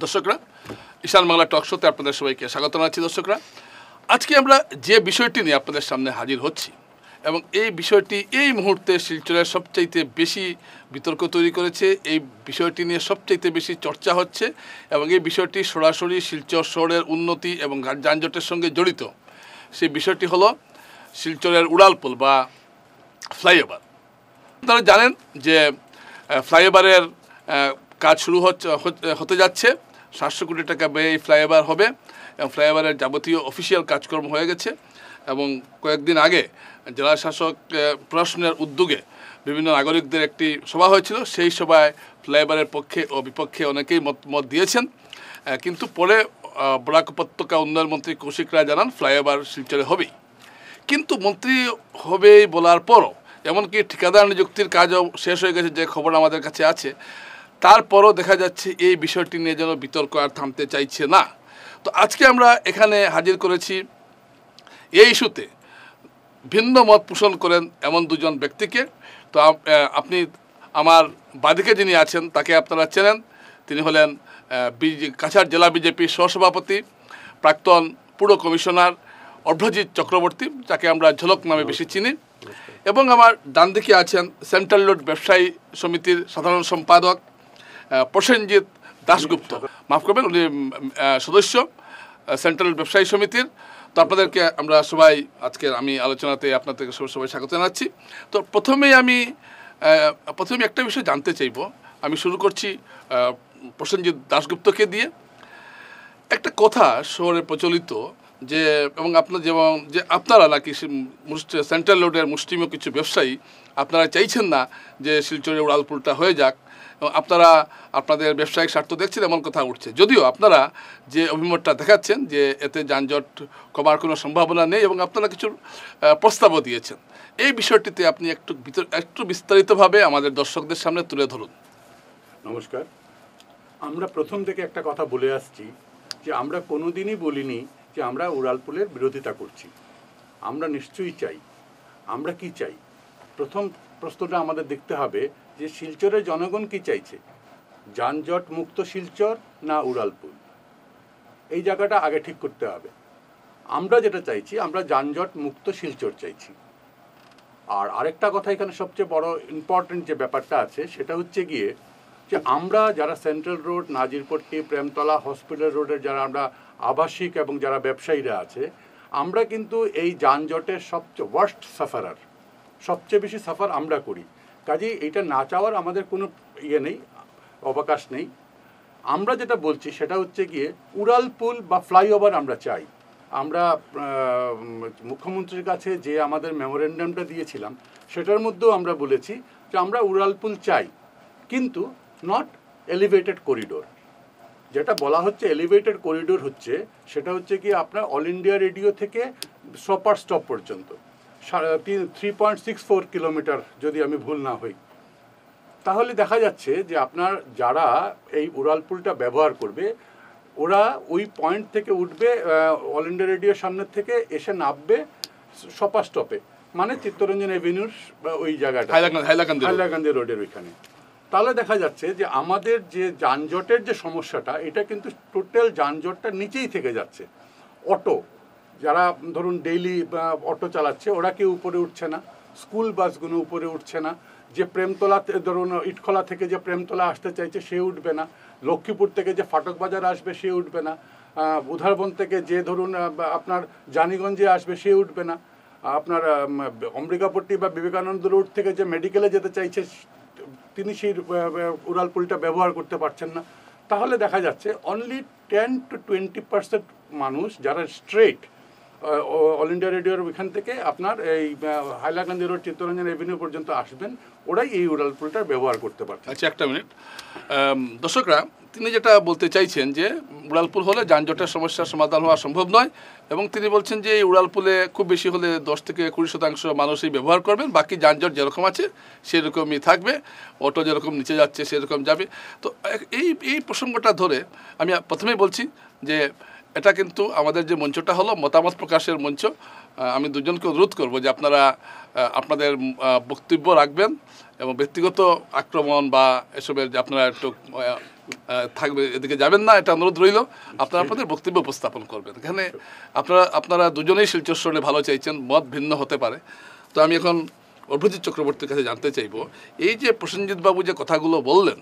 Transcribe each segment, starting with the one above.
দর্শকরা, ঈশান বাংলা টক শোতে আপনাদের সবাইকে স্বাগত জানাচ্ছি। দর্শকরা, আজকে আমরা যে বিষয়টি নিয়ে আপনাদের সামনে হাজির হচ্ছি এবং এই বিষয়টি এই মুহূর্তে শিলচরের সবচাইতে বেশি বিতর্ক তৈরি করেছে, এই বিষয়টি নিয়ে সবচাইতে বেশি চর্চা হচ্ছে এবং এই বিষয়টি সরাসরি শিলচর শহরের উন্নতি এবং যানজটের সঙ্গে জড়িত। সেই বিষয়টি হলো শিলচরের উড়ালপুল বা ফ্লাইওভার। আপনারা জানেন যে ফ্লাইওভারের কাজ শুরু হতে যাচ্ছে। 700 কোটি টাকা ব্যয়ে এই ফ্লাইওভার হবে এবং ফ্লাইওভারের যাবতীয় অফিসিয়াল কাজকর্ম হয়ে গেছে এবং কয়েকদিন আগে জেলা শাসক প্রশাসনের উদ্যোগে বিভিন্ন নাগরিকদের একটি সভা হয়েছিল। সেই সভায় ফ্লাইওভারের পক্ষে ও বিপক্ষে অনেকেই মত দিয়েছেন, কিন্তু পরে বরাক উপত্যকা উন্নয়ন মন্ত্রী কৌশিক রায় জানান ফ্লাইওভার শিলচরে হবেই। কিন্তু মন্ত্রী হবেই বলার পরও, এমনকি ঠিকাদার নিযুক্তির কাজও শেষ হয়ে গেছে যে খবর আমাদের কাছে আছে, তারপরও দেখা যাচ্ছে এই বিষয়টি নিয়ে যেন বিতর্ক আর থামতে চাইছে না। তো আজকে আমরা এখানে হাজির করেছি এই ইস্যুতে ভিন্ন মত পোষণ করেন এমন দুজন ব্যক্তিকে। তো আপনি আমার বাদিকে যিনি আছেন তাকে আপনারা চেনেন। তিনি হলেন কাছাড় জেলা বিজেপির সহসভাপতি, প্রাক্তন পুর কমিশনার অভ্রজিৎ চক্রবর্তী, যাকে আমরা ঝলক নামে বেশি চিনি। এবং আমার ডান দিকে আছেন সেন্ট্রাল রোড ব্যবসায়ী সমিতির সাধারণ সম্পাদক প্রসেনজিৎ দাশগুপ্ত, মাফ করবেন, উনি সদস্য সেন্ট্রাল ব্যবসায়ী সমিতির। তো আপনাদেরকে আমরা সবাই আজকের আমি আলোচনাতে আপনাদেরকে সবাই স্বাগত জানাচ্ছি। তো প্রথমে একটা বিষয় জানতে চাইব। আমি শুরু করছি প্রসেনজিৎ দাশগুপ্তকে দিয়ে। একটা কথা শহরে প্রচলিত যে, এবং আপনারা নাকি সেন্ট্রাল রোডের মুষ্টিমেয় কিছু ব্যবসায়ী আপনারা চাইছেন না যে শিলচরের উড়ালপুলটা হয়ে যাক, এবং আপনারা আপনাদের ব্যবসায়িক স্বার্থ দেখছেন এমন কথা উঠছে। যদিও আপনারা যে অভিমতটা দেখাচ্ছেন যে এতে যানজট কমার কোনো সম্ভাবনা নেই এবং আপনারা কিছু প্রস্তাবও দিয়েছেন, এই বিষয়টিতে আপনি একটু বিস্তারিতভাবে আমাদের দর্শকদের সামনে তুলে ধরুন। নমস্কার। আমরা প্রথম থেকে একটা কথা বলে আসছি যে আমরা কোনোদিনই বলিনি যে আমরা উড়ালপুলের বিরোধিতা করছি। আমরা নিশ্চয়ই চাই। আমরা কি চাই? প্রথম প্রশ্নটা আমাদের দেখতে হবে যে শিলচরের জনগণ কি চাইছে, যানজট মুক্ত শিলচর না উড়ালপুল? এই জায়গাটা আগে ঠিক করতে হবে। আমরা যেটা চাইছি, আমরা যানজট মুক্ত শিলচর চাইছি। আর আরেকটা কথা এখানে সবচেয়ে বড় ইম্পর্টেন্ট যে ব্যাপারটা আছে সেটা হচ্ছে গিয়ে যে আমরা যারা central road, Nazirpatti, Premtala, hospital রোডের যারা আমরা আবাসিক এবং যারা ব্যবসায়ীরা আছে, আমরা কিন্তু এই যানজটের সবচেয়ে ওয়ার্স্ট সাফারার, সবচেয়ে বেশি সাফার আমরা করি। কাজেই এইটা না চাওয়ার আমাদের কোনো নেই, অবকাশ নেই। আমরা যেটা বলছি সেটা হচ্ছে গিয়ে উড়ালপুল বা ফ্লাইওভার আমরা চাই। আমরা মুখ্যমন্ত্রীর কাছে যে আমাদের মেমোরেন্ডামটা দিয়েছিলাম সেটার মধ্যেও আমরা বলেছি যে আমরা উড়ালপুল চাই, কিন্তু নট এলিভেটেড করিডোর। যেটা বলা হচ্ছে এলিভেটেড করিডোর হচ্ছে, সেটা হচ্ছে কি আপনার অল ইন্ডিয়া রেডিও থেকে সুপার স্টপ পর্যন্ত 3.64 কিলোমিটার, যদি আমি ভুল না হই। তাহলে দেখা যাচ্ছে যে আপনার যারা এই উড়ালপুলটা ব্যবহার করবে ওরা ওই পয়েন্ট থেকে উঠবে, অল ইন্ডিয়া রেডিওর সামনের থেকে এসে নামবে সুপার স্টপে, মানে চিত্তরঞ্জন এভিনিউর ওই জায়গাটা, হাইলাকান্দি রোডের ওইখানে। তাহলে দেখা যাচ্ছে যে আমাদের যে যানজটের যে সমস্যাটা, এটা কিন্তু টোটাল যানজটটা নিচেই থেকে যাচ্ছে। অটো যারা ধরুন ডেইলি অটো চালাচ্ছে ওরা কেউ উপরে উঠছে না, স্কুল বাসগুলো উপরে উঠছে না, যে প্রেমতলা ধরুন ইটখলা থেকে যে প্রেমতলা আসতে চাইছে সে উঠবে না, লক্ষ্মীপুর থেকে যে ফাটক বাজার আসবে সে উঠবে না, উধারবন থেকে যে ধরুন আপনার জানিগঞ্জে আসবে সে উঠবে না, আপনার অম্বিকাপট্টি বা বিবেকানন্দ রোড থেকে যে মেডিকেলে যেতে চাইছে তিনি সেই উড়ালপুলটা ব্যবহার করতে পারছেন না। তাহলে দেখা যাচ্ছে অনলি 10 to 20% মানুষ যারা স্ট্রেট অল ইন্ডিয়া রেডিওর ওইখান থেকে আপনার এই হাইলাকান্দি রোড, চিত্তরঞ্জন এভিনিউ পর্যন্ত আসবেন, ওরাই এই উড়ালপুলটার ব্যবহার করতে পারছেন। আচ্ছা, একটা মিনিট। দর্শকরা, তিনি যেটা বলতে চাইছেন যে উড়ালপুল হলে যানজটের সমস্যার সমাধান হওয়া সম্ভব নয়, এবং তিনি বলছেন যে এই উড়ালপুলে খুব বেশি হলে 10 থেকে 20% মানুষই ব্যবহার করবেন, বাকি যানজট যেরকম আছে সেরকমই থাকবে, অটো যেরকম নিচে যাচ্ছে সেরকম যাবে। তো এই প্রসঙ্গটা ধরে আমি প্রথমেই বলছি যে এটা কিন্তু আমাদের যে মঞ্চটা হলো মতামত প্রকাশের মঞ্চ। আমি দুজনকে অনুরোধ করব যে আপনারা আপনাদের বক্তব্য রাখবেন এবং ব্যক্তিগত আক্রমণ বা এসবের যে আপনারা একটু থাকবে, এদিকে যাবেন না, এটা অনুরোধ রইল। আপনারা আপনাদের বক্তব্য উপস্থাপন করবেন। এখানে আপনারা দুজনেই শিলচর শহরে ভালো চাইছেন, মত ভিন্ন হতে পারে। তো আমি এখন অভিজিৎ চক্রবর্তীর কাছে জানতে চাইব, এই যে প্রসেনজিৎ বাবু যে কথাগুলো বললেন,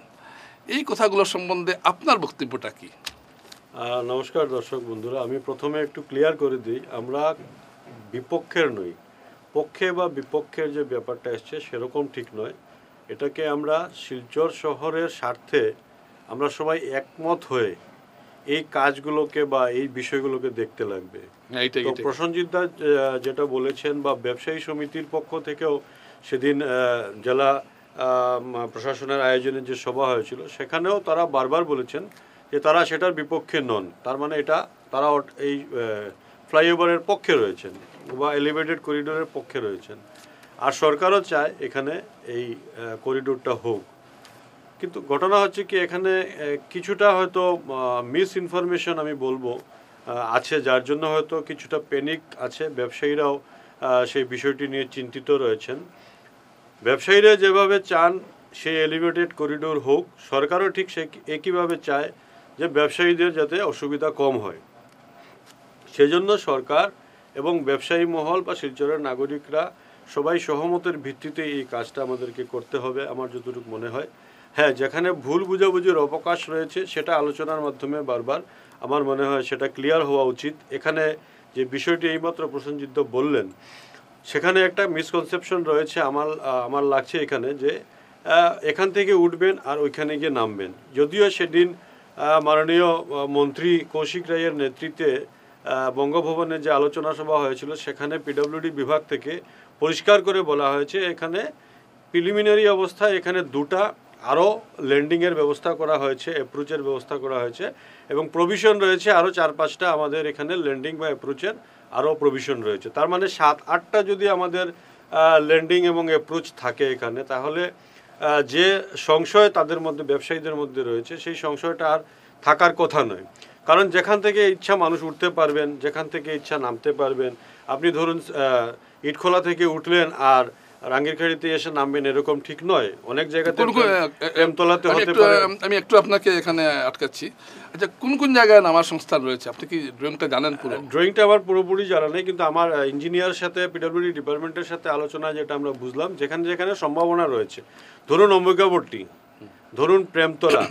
এই কথাগুলো সম্বন্ধে আপনার বক্তব্যটা কি? নমস্কার দর্শক বন্ধুরা, আমি প্রথমে একটু ক্লিয়ার করে দিই, আমরা বিপক্ষের নই। পক্ষে বা বিপক্ষের যে ব্যাপারটা এসছে সেরকম ঠিক নয়। এটাকে আমরা শিলচর শহরের স্বার্থে আমরা সবাই একমত হয়ে এই কাজগুলোকে বা এই বিষয়গুলোকে দেখতে লাগবে। তো প্রসেনজিৎ দা যেটা বলেছেন, বা ব্যবসায়ী সমিতির পক্ষ থেকেও সেদিন জেলা প্রশাসনের আয়োজনে যে সভা হয়েছিল সেখানেও তারা বারবার বলেছেন যে তারা সেটার বিপক্ষে নন। তার মানে এটা তারা এই ফ্লাইওভারের পক্ষে রয়েছেন বা এলিভেটেড করিডোরের পক্ষে রয়েছেন। আর সরকারও চায় এখানে এই করিডোরটা হোক। কিন্তু ঘটনা হচ্ছে কি, এখানে কিছুটা হয়তো মিস ইনফরমেশন আমি বলবো আছে, যার জন্য হয়তো কিছুটা প্যানিক আছে। ব্যবসায়ীরাও সেই বিষয়টি নিয়ে চিন্তিত রয়েছেন। ব্যবসায়ীরা যেভাবে চান সেই এলিভেটেড করিডোর হোক, সরকারও ঠিক একইভাবে চায় যে ব্যবসায়ীদের যাতে অসুবিধা কম হয়। সেজন্য সরকার এবং ব্যবসায়ী মহল বা শিলচরের নাগরিকরা সবাই সহমতের ভিত্তিতে এই কাজটা আমাদেরকে করতে হবে, আমার যতটুকু মনে হয়। হ্যাঁ, যেখানে ভুল বুঝাবুঝির অবকাশ রয়েছে সেটা আলোচনার মাধ্যমে বারবার আমার মনে হয় সেটা ক্লিয়ার হওয়া উচিত। এখানে যে বিষয়টি এইমাত্র প্রসেনজিৎ বললেন, সেখানে একটা মিসকনসেপশন রয়েছে আমার লাগছে এখানে, যে এখান থেকে উঠবেন আর ওইখানে গিয়ে নামবেন। যদিও সেদিন মাননীয় মন্ত্রী কৌশিক রায়ের নেতৃত্বে বঙ্গভবনে যে আলোচনা সভা হয়েছিল সেখানে পিডব্লিউডি বিভাগ থেকে পরিষ্কার করে বলা হয়েছে এখানে প্রিলিমিনারি অবস্থায় এখানে দুটা আরও ল্যান্ডিংয়ের ব্যবস্থা করা হয়েছে, অ্যাপ্রোচের ব্যবস্থা করা হয়েছে এবং প্রভিশন রয়েছে আরও 4-5টা আমাদের এখানে ল্যান্ডিং বা অ্যাপ্রোচের আরও প্রভিশন রয়েছে। তার মানে 7-8টা যদি আমাদের ল্যান্ডিং এবং অ্যাপ্রোচ থাকে এখানে, তাহলে যে সংশয় তাদের মধ্যে ব্যবসায়ীদের মধ্যে রয়েছে সেই সংশয়টা আর থাকার কথা নয়। কারণ যেখান থেকে ইচ্ছা মানুষ উঠতে পারবেন, যেখান থেকে ইচ্ছা নামতে পারবেন। আপনি ধরুন ইটখোলা থেকে উঠলেন আর রাঙ্গিরখাড়িতে এসে নামবেন, এরকম ঠিক নয়। অনেক জায়গাতে প্রেমতলাতে হতে পারে। আমি একটু আপনাকে এখানে আটকাচ্ছি। আচ্ছা, কোন কোন জায়গায় নামার সংস্থান রয়েছে? আপনি কি ড্রয়িংটা জানেন? পুরো ড্রয়িংটা আমার পুরোপুরি জানা নেই, কিন্তু আমার ইঞ্জিনিয়ার সাথে পিডব্লিউডি ডিপার্টমেন্টের সাথে আলোচনা যেটা আমরা বুঝলাম, যেখানে যেখানে সম্ভাবনা রয়েছে, ধরুন অম্বিকাপট্টি, ধরুন প্রেমতলা,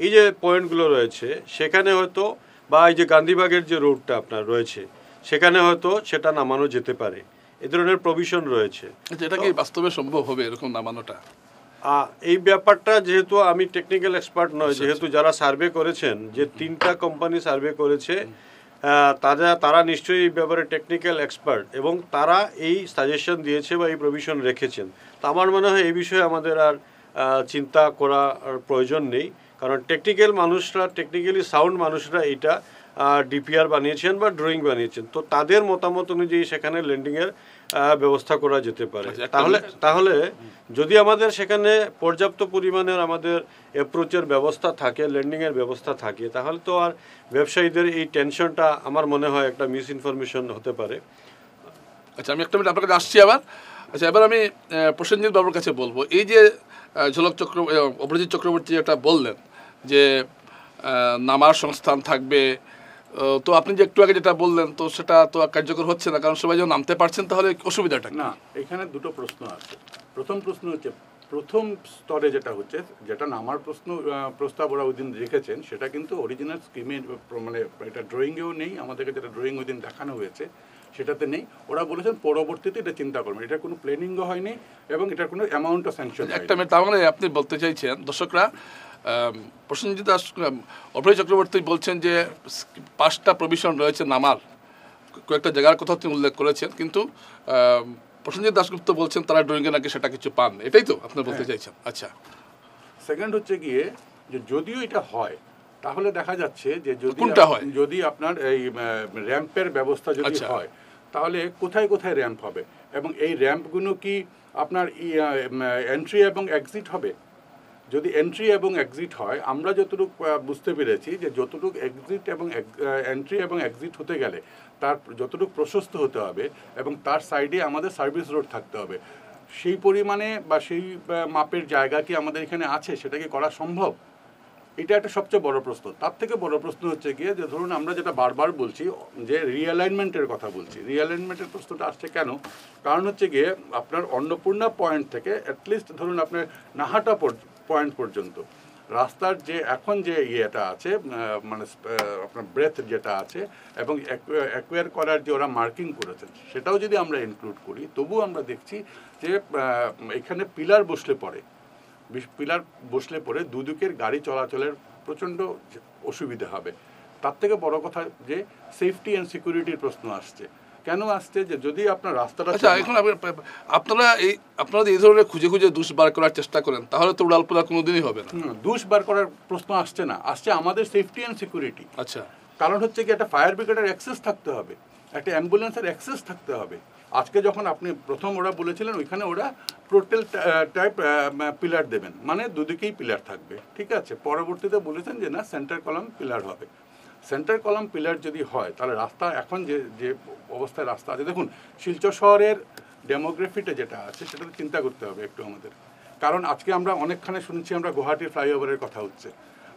এই যে পয়েন্টগুলো রয়েছে সেখানে হয়তো, বা এই যে গান্ধীবাগের যে রোডটা আপনার রয়েছে সেখানে হয়তো সেটা নামানো যেতে পারে। এ ধরনের প্রভিশন রয়েছে। এটা কি বাস্তবে সম্ভব হবে এরকম নামানোটা? এই ব্যাপারটা যেহেতু আমি টেকনিক্যাল এক্সপার্ট নয়, যেহেতু যারা সার্ভে করেছেন, যে 3টা কোম্পানি সার্ভে করেছে, তারা নিশ্চয়ই এই ব্যাপারে টেকনিক্যাল এক্সপার্ট এবং তারা এই সাজেশন দিয়েছে বা এই প্রভিশন রেখেছেন। তো আমার মনে হয় এই বিষয়ে আমাদের আর চিন্তা করার প্রয়োজন নেই, কারণ টেকনিক্যাল মানুষরা, টেকনিক্যালি সাউন্ড মানুষরা এটা ডিপিআর বানিয়েছেন বা ড্রয়িং বানিয়েছেন। তো তাদের মতামত অনুযায়ী সেখানে ল্যান্ডিংয়ের ব্যবস্থা করা যেতে পারে। তাহলে যদি আমাদের সেখানে পর্যাপ্ত পরিমাণের আমাদের অ্যাপ্রোচের ব্যবস্থা থাকে, ল্যান্ডিংয়ের ব্যবস্থা থাকে, তাহলে তো আর ব্যবসায়ীদের এই টেনশনটা আমার মনে হয় একটা মিস ইনফরমেশন হতে পারে। আচ্ছা, আমি একটা মিনিট আপনার কাছে আসছি আবার। আচ্ছা, এবার আমি প্রসেনজিৎ বাবুর কাছে বলবো, এই যে অভিজিৎ চক্রবর্তী যেটা বললেন যে নামার সংস্থান থাকবে, তো আপনি যে একটু আগে যেটা বললেন, তো সেটা তো কার্যকর হচ্ছে না, কারণ সবাই যখন নামতে পারছেন, তাহলে অসুবিধাটা না। এখানে দুটো প্রশ্ন আছে। প্রথম প্রশ্ন হচ্ছে, প্রথম স্তরে যেটা হচ্ছে, যেটা নামার প্রস্তাব ওরা ওই দিন রেখেছেন, সেটা কিন্তু অরিজিনাল স্কিমে, মানে এটা ড্রয়িংয়েও নেই। আমাদেরকে যেটা ড্রয়িং ওই দিন দেখানো হয়েছে সেটাতে নেই। ওরা বলেছেন পরবর্তীতে এটা চিন্তা করবেন। এটা কোনো প্ল্যানিংও হয়নি এবং এটার কোনো অ্যামাউন্টও স্যাংশন। একটা মিনিট, তার মানে আপনি বলতে চাইছেন দর্শকরা, প্রসেনজিৎ দাস, অভয় চক্রবর্তী বলছেন যে 5টা প্রভিশন রয়েছে নামার, কয়েকটা জায়গার কথা তিনি উল্লেখ করেছেন, কিন্তু প্রসেনজিৎ দাশগুপ্ত বলছেন তারা ড্রয়িংয়ে নাকি সেটা কিছু পান। এটাই তো আপনি বলতে চাইছেন? আচ্ছা, সেকেন্ড হচ্ছে গিয়ে যে যদিও এটা হয়, তাহলে দেখা যাচ্ছে যে যদি আপনার এই র্যাম্পের ব্যবস্থা যদি হয়, তাহলে কোথায় কোথায় র্যাম্প হবে এবং এই র্যাম্পগুলো কি আপনার এন্ট্রি এবং এক্সিট হবে? যদি এন্ট্রি এবং এক্সিট হয়, আমরা যতটুকু বুঝতে পেরেছি যে যতটুকু এক্সিট এবং এন্ট্রি এবং এক্সিট হতে গেলে তার যতটুকু প্রশস্ত হতে হবে এবং তার সাইডে আমাদের সার্ভিস রোড থাকতে হবে। সেই পরিমাণে বা সেই মাপের জায়গা কি আমাদের এখানে আছে? সেটা কি করা সম্ভব? এটা একটা সবচেয়ে বড় প্রশ্ন। তার থেকে বড় প্রশ্ন হচ্ছে গিয়ে যে ধরুন আমরা যেটা বারবার বলছি যে রিঅ্যালাইনমেন্টের কথা বলছি, রিঅ্যালাইনমেন্টের প্রশ্নটা আসছে কেন? কারণ হচ্ছে গিয়ে আপনার অন্নপূর্ণা পয়েন্ট থেকে অ্যাটলিস্ট ধরুন আপনার নাহাটা পয়েন্ট পর্যন্ত রাস্তার যে এখন যে ইয়েটা আছে মানে আপনার ব্রেথ যেটা আছে এবং অ্যাকোয়ার করার যে ওরা মার্কিং করেছেন সেটাও যদি আমরা ইনক্লুড করি, তবুও আমরা দেখছি যে এখানে পিলার বসলে পরে দুদিকের গাড়ি চলাচলের প্রচণ্ড অসুবিধা হবে। তার থেকে বড় কথা যে সেফটি অ্যান্ড সিকিউরিটির প্রশ্ন আসছে। কেন আসছে? যে যদি আপনার রাস্তাটা এখন আপনারা এই ধরনের খুঁজে খুঁজে দোষ বার করার চেষ্টা করেন, তাহলে তো উড়ালপুরা কোনোদিনই হবে না। দোষ বার করার প্রশ্ন আসছে না, আসছে আমাদের সেফটি অ্যান্ড সিকিউরিটি। আচ্ছা, কারণ হচ্ছে কি একটা ফায়ার ব্রিগেডের অ্যাক্সেস থাকতে হবে, একটা অ্যাম্বুলেন্সের অ্যাক্সেস থাকতে হবে। আজকে যখন আপনি প্রথম ওরা বলেছিলেন ওইখানে ওরা প্রোটেল টাইপ পিলার দেবেন, মানে দুদিকেই পিলার থাকবে, ঠিক আছে। পরবর্তীতে বলেছেন যে না, সেন্টার কলাম পিলার হবে। সেন্টার কলাম পিলার যদি হয় তাহলে রাস্তা এখন যে অবস্থায় রাস্তা আছে, দেখুন শিলচর শহরের ডেমোগ্রাফিটা যেটা আছে সেটা তো চিন্তা করতে হবে একটু আমাদের। কারণ আজকে আমরা অনেকখানে শুনছি আমরা গুয়াহাটির ফ্লাইওভারের কথা হচ্ছে।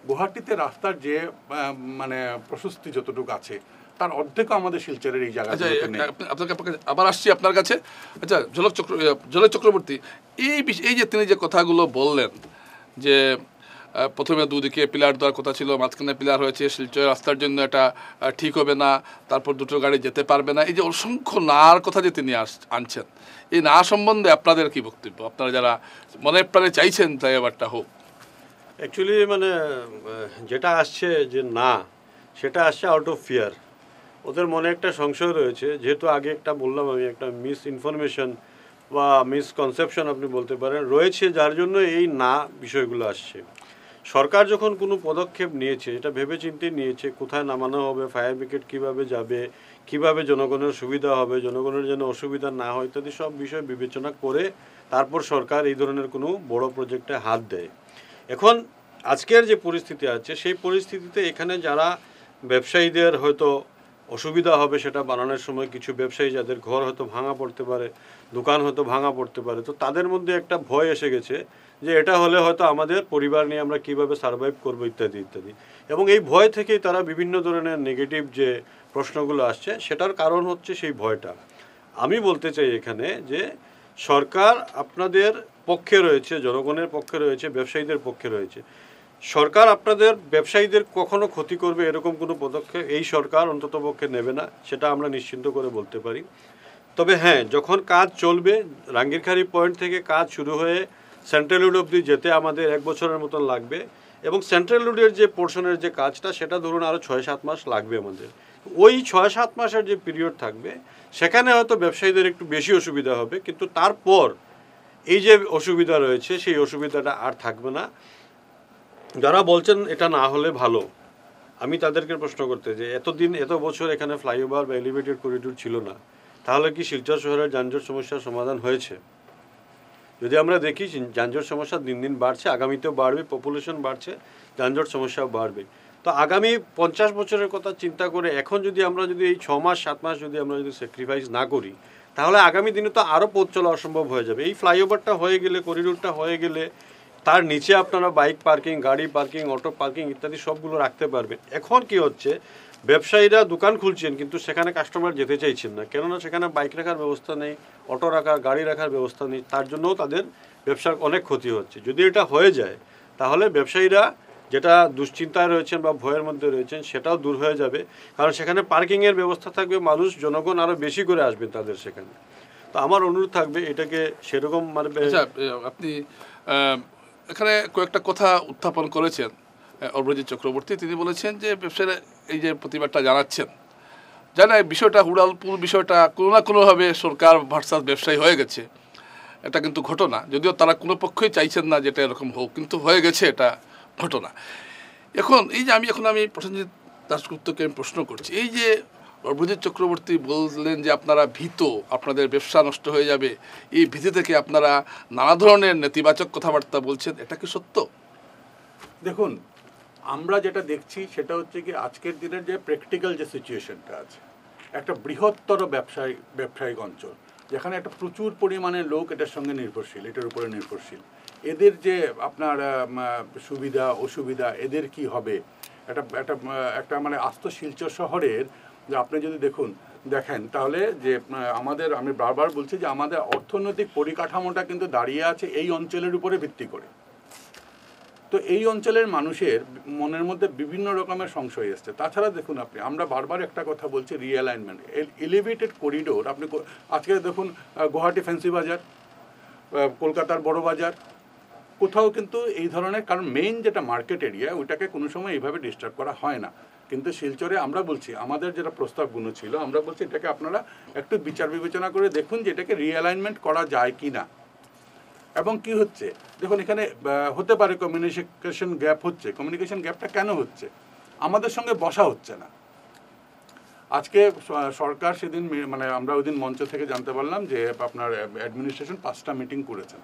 গুয়াহাটিতে রাস্তার যে মানে প্রশস্তি যতটুকু আছে তার অর্ধেকও আমাদের শিলচরের এই জায়গাগুলোতে নেই। আপনাকে আবার আসছি আপনার কাছে। আচ্ছা, ঝলক চক্রবর্তী, এই যে তিনি যে কথাগুলো বললেন যে প্রথমে দুদিকে পিলার দেওয়ার কথা ছিল, মাঝখানে পিলার হয়েছে, শিলচর রাস্তার জন্য এটা ঠিক হবে না, তারপর দুটো গাড়ি যেতে পারবে না, এই যে অসংখ্য নার কথা যে তিনি আনছেন, এই না সম্বন্ধে আপনাদের কি বক্তব্য? আপনারা যারা মনে প্রাণে চাইছেন তাই ব্যাপারটা হোক। অ্যাকচুয়ালি মানে যেটা আসছে যে না, সেটা আসছে আউট অফ ফিয়ার। ওদের মনে একটা সংশয় রয়েছে, যেহেতু আগে একটা বললাম আমি, একটা মিস ইনফরমেশন বা মিসকনসেপশন আপনি বলতে পারেন রয়েছে, যার জন্য এই না বিষয়গুলো আসছে। সরকার যখন কোনো পদক্ষেপ নিয়েছে এটা ভেবেচিন্তে নিয়েছে, কোথায় নামানো হবে, ফায়ার ব্রিগেড কীভাবে যাবে, কিভাবে জনগণের সুবিধা হবে, জনগণের যেন অসুবিধা না হয় ইত্যাদি সব বিষয় বিবেচনা করে তারপর সরকার এই ধরনের কোনো বড় প্রজেক্টে হাত দেয়। এখন আজকের যে পরিস্থিতি আছে সেই পরিস্থিতিতে এখানে যারা ব্যবসায়ীদের হয়তো অসুবিধা হবে সেটা বানানোর সময়, কিছু ব্যবসায়ী যাদের ঘর হয়তো ভাঙা পড়তে পারে, দোকান হয়তো ভাঙা পড়তে পারে, তো তাদের মধ্যে একটা ভয় এসে গেছে যে এটা হলে হয়তো আমাদের পরিবার নিয়ে আমরা কীভাবে সার্ভাইভ করবো ইত্যাদি ইত্যাদি। এবং এই ভয় থেকেই তারা বিভিন্ন ধরনের নেগেটিভ যে প্রশ্নগুলো আসছে সেটার কারণ হচ্ছে সেই ভয়টা। আমি বলতে চাই এখানে যে সরকার আপনাদের পক্ষে রয়েছে, জনগণের পক্ষে রয়েছে, ব্যবসায়ীদের পক্ষে রয়েছে। সরকার আপনাদের ব্যবসায়ীদের কখনো ক্ষতি করবে এরকম কোনো পদক্ষেপ এই সরকার অন্ততপক্ষে নেবে না, সেটা আমরা নিশ্চিন্ত করে বলতে পারি। তবে হ্যাঁ, যখন কাজ চলবে, রাঙ্গিরখাড়ি পয়েন্ট থেকে কাজ শুরু হয়ে সেন্ট্রাল রোড অবধি যেতে আমাদের 1 বছরের মতন লাগবে, এবং সেন্ট্রাল রোডের যে পোর্শনের যে কাজটা সেটা ধরুন আরও 6-7 মাস লাগবে আমাদের। ওই 6-7 মাসের যে পিরিয়ড থাকবে সেখানে হয়তো ব্যবসায়ীদের একটু বেশি অসুবিধা হবে, কিন্তু তারপর এই যে অসুবিধা রয়েছে সেই অসুবিধাটা আর থাকবে না। যারা বলছেন এটা না হলে ভালো, আমি তাদেরকে প্রশ্ন করতে যে এত বছর এখানে ফ্লাইওভার বা এলিভেটেড করিডোর ছিল না, তাহলে কি শিলচর শহরের যানজট সমস্যার সমাধান হয়েছে? যদি আমরা দেখি যানজট সমস্যা দিন দিন বাড়ছে, আগামীতেও বাড়বে, পপুলেশন বাড়ছে, যানজট সমস্যাও বাড়বে। তো আগামী 50 বছরের কথা চিন্তা করে এখন যদি আমরা এই 6 মাস 7 মাস যদি আমরা স্যাক্রিফাইস না করি, তাহলে আগামী দিনে তো আরও পথ চলা অসম্ভব হয়ে যাবে। এই ফ্লাইওভারটা হয়ে গেলে, করিডোরটা হয়ে গেলে তার নিচে আপনারা বাইক পার্কিং, গাড়ি পার্কিং, অটো পার্কিং ইত্যাদি সবগুলো রাখতে পারবেন। এখন কি হচ্ছে, ব্যবসায়ীরা দোকান খুলছেন কিন্তু সেখানে কাস্টমার যেতে চাইছেন না, কেননা সেখানে বাইক রাখার ব্যবস্থা নেই, অটো রাখার, গাড়ি রাখার ব্যবস্থা নেই, তার জন্যও তাদের ব্যবসার অনেক ক্ষতি হচ্ছে। যদি এটা হয়ে যায় তাহলে ব্যবসায়ীরা যেটা দুশ্চিন্তায় রয়েছেন বা ভয়ের মধ্যে রয়েছেন সেটাও দূর হয়ে যাবে, কারণ সেখানে পার্কিংয়ের ব্যবস্থা থাকবে, মানুষ জনগণ আরও বেশি করে আসবেন তাদের সেখানে। তো আমার অনুরোধ থাকবে এটাকে সেরকম মানে। আপনি এখানে কয়েকটা কথা উত্থাপন করেছেন অভ্রজিৎ চক্রবর্তী। তিনি বলেছেন যে ব্যবসায়ীরা এই যে প্রতিবাদটা জানাচ্ছেন, জানা বিষয়টা উড়ালপুর বিষয়টা কোনো না কোনোভাবে সরকার ভার্সাস ব্যবসায়ী হয়ে গেছে, এটা কিন্তু ঘটনা। যদিও তারা কোনো পক্ষই চাইছেন না যেটা এরকম হোক, কিন্তু হয়ে গেছে, এটা ঘটনা। এখন এই যে আমি প্রসেনজিৎ দাশগুপ্তকে আমি প্রশ্ন করছি, এই যে অভ্রজিৎ চক্রবর্তী বললেন যে আপনারা ভীত, আপনাদের ব্যবসা নষ্ট হয়ে যাবে, এই ভীতি থেকে আপনারা নানা ধরনের নেতিবাচক কথাবার্তা বলছেন, এটা কি সত্য? দেখুন, আমরা যেটা দেখছি সেটা হচ্ছে কি আজকের দিনের যে প্র্যাকটিক্যাল যে সিচুয়েশনটা আছে, একটা বৃহত্তর ব্যবসায়িক অঞ্চল যেখানে একটা প্রচুর পরিমাণে লোক এটার সঙ্গে নির্ভরশীল, এটার উপরে নির্ভরশীল, এদের যে আপনার সুবিধা অসুবিধা এদের কি হবে, একটা মানে আস্ত শিলচর শহরের যে আপনি যদি দেখেন তাহলে যে আমি বারবার বলছি যে আমাদের অর্থনৈতিক পরিকাঠামোটা কিন্তু দাঁড়িয়ে আছে এই অঞ্চলের উপরে ভিত্তি করে। তো এই অঞ্চলের মানুষের মনের মধ্যে বিভিন্ন রকমের সংশয় এসছে। তাছাড়া দেখুন আমরা বারবার একটা কথা বলছি, রিঅ্যালাইনমেন্ট, এলিভেটেড করিডোর। আপনি আজকে দেখুন গুয়াহাটি ফ্যান্সি বাজার, কলকাতার বড় বাজার, কোথাও কিন্তু এই ধরনের, কারণ মেইন যেটা মার্কেট এরিয়া ওইটাকে কোনো সময় এইভাবে ডিস্টার্ব করা হয় না। কিন্তু শিলচরে আমরা বলছি, আমাদের যেটা প্রস্তাবগুলো ছিল, আমরা বলছি এটাকে আপনারা একটু বিচার বিবেচনা করে দেখুন যে এটাকে রিঅ্যালাইনমেন্ট করা যায় কি না। এবং কি হচ্ছে দেখুন, এখানে হতে পারে কমিউনিকেশন গ্যাপ হচ্ছে। কমিউনিকেশন গ্যাপটা কেন হচ্ছে? আমাদের সঙ্গে বসা হচ্ছে না। আজকে সরকার সেদিন মানে আমরা ওই দিন মঞ্চ থেকে জানতে পারলাম যে আপনার অ্যাডমিনিস্ট্রেশন 5টা মিটিং করেছেন।